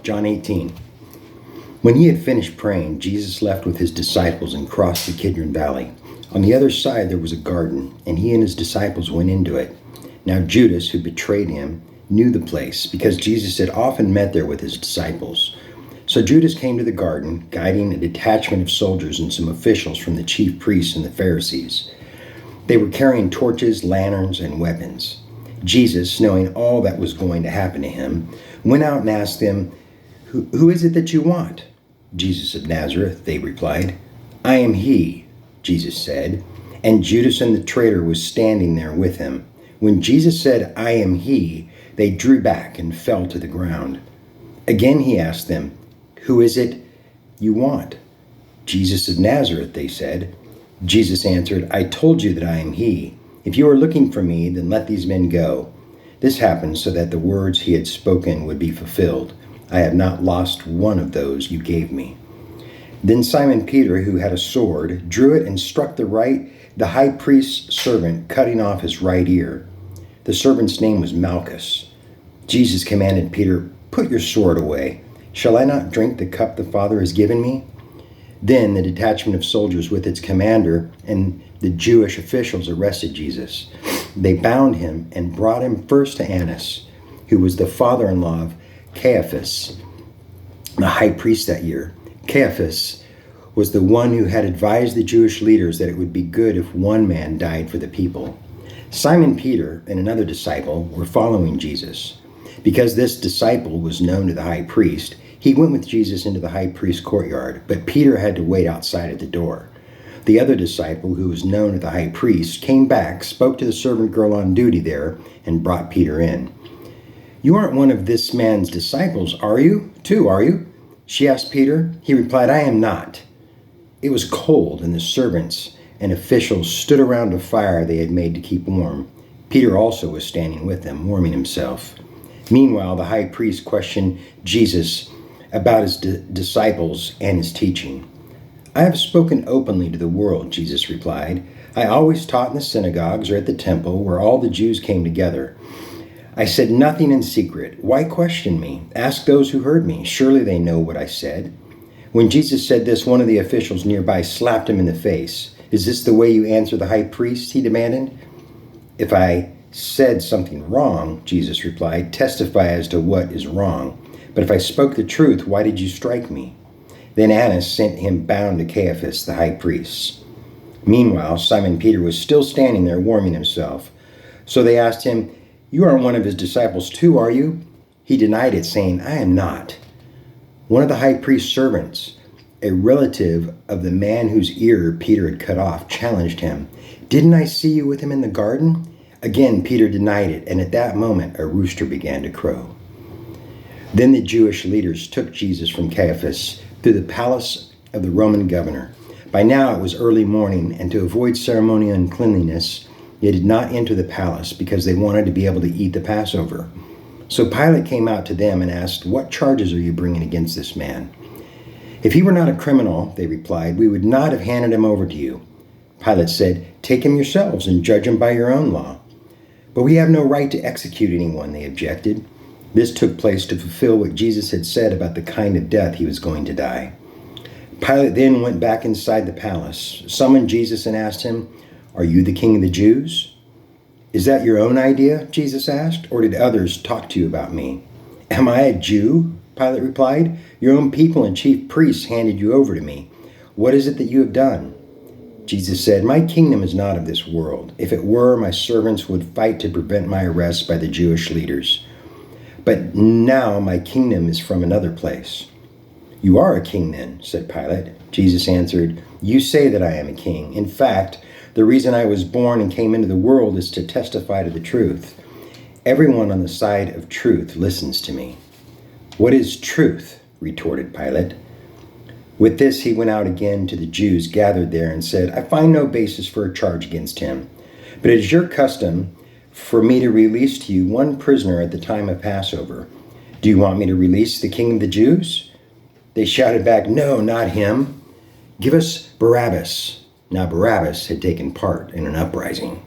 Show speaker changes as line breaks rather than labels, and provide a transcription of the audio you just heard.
John 18. When he had finished praying, Jesus left with his disciples and crossed the Kidron Valley. On the other side there was a garden, and he and his disciples went into it. Now Judas, who betrayed him, knew the place, because Jesus had often met there with his disciples. So Judas came to the garden, guiding a detachment of soldiers and some officials from the chief priests and the Pharisees. They were carrying torches, lanterns, and weapons. Jesus, knowing all that was going to happen to him, went out and asked them, Who is it that you want? Jesus of Nazareth, they replied. I am he, Jesus said, and Judas and the traitor was standing there with him. When Jesus said, I am he, they drew back and fell to the ground. Again he asked them, Who is it you want? Jesus of Nazareth, they said. Jesus answered, I told you that I am he. If you are looking for me, then let these men go. This happened so that the words he had spoken would be fulfilled. I have not lost one of those you gave me. Then Simon Peter, who had a sword, drew it and struck the high priest's servant, cutting off his right ear. The servant's name was Malchus. Jesus commanded Peter, Put your sword away. Shall I not drink the cup the Father has given me? Then the detachment of soldiers with its commander and the Jewish officials arrested Jesus. They bound him and brought him first to Annas, who was the father-in-law of Caiaphas, the high priest that year. Caiaphas was the one who had advised the Jewish leaders that it would be good if one man died for the people. Simon Peter and another disciple were following Jesus. Because this disciple was known to the high priest, he went with Jesus into the high priest's courtyard, but Peter had to wait outside at the door. The other disciple, who was known to the high priest, came back, spoke to the servant girl on duty there, and brought Peter in. You aren't one of this man's disciples, are you? Are you? She asked Peter. He replied, I am not. It was cold, and the servants and officials stood around a fire they had made to keep warm. Peter also was standing with them, warming himself. Meanwhile, the high priest questioned Jesus about his disciples and his teaching. I have spoken openly to the world, Jesus replied. I always taught in the synagogues or at the temple where all the Jews came together. I said nothing in secret. Why question me? Ask those who heard me. Surely they know what I said. When Jesus said this, one of the officials nearby slapped him in the face. Is this the way you answer the high priest? He demanded. If I said something wrong, Jesus replied, testify as to what is wrong. But if I spoke the truth, why did you strike me? Then Annas sent him bound to Caiaphas, the high priest. Meanwhile, Simon Peter was still standing there warming himself. So they asked him, You aren't one of his disciples too, are you? He denied it, saying, I am not. One of the high priest's servants, a relative of the man whose ear Peter had cut off, challenged him. Didn't I see you with him in the garden? Again, Peter denied it, and at that moment a rooster began to crow. Then the Jewish leaders took Jesus from Caiaphas to the palace of the Roman governor. By now it was early morning, and to avoid ceremonial uncleanliness, they did not enter the palace because they wanted to be able to eat the Passover. So Pilate came out to them and asked, What charges are you bringing against this man? If he were not a criminal, they replied, we would not have handed him over to you. Pilate said, Take him yourselves and judge him by your own law. But we have no right to execute anyone, they objected. This took place to fulfill what Jesus had said about the kind of death he was going to die. Pilate then went back inside the palace, summoned Jesus and asked him, Are you the king of the Jews? Is that your own idea? Jesus asked, or did others talk to you about me? Am I a Jew? Pilate replied. Your own people and chief priests handed you over to me. What is it that you have done? Jesus said, My kingdom is not of this world. If it were, my servants would fight to prevent my arrest by the Jewish leaders. But now my kingdom is from another place. You are a king then, said Pilate. Jesus answered, You say that I am a king. In fact, the reason I was born and came into the world is to testify to the truth. Everyone on the side of truth listens to me. What is truth? Retorted Pilate. With this, he went out again to the Jews gathered there and said, I find no basis for a charge against him. But it is your custom for me to release to you one prisoner at the time of Passover. Do you want me to release the king of the Jews? They shouted back, No, not him. Give us Barabbas. Now Barabbas had taken part in an uprising.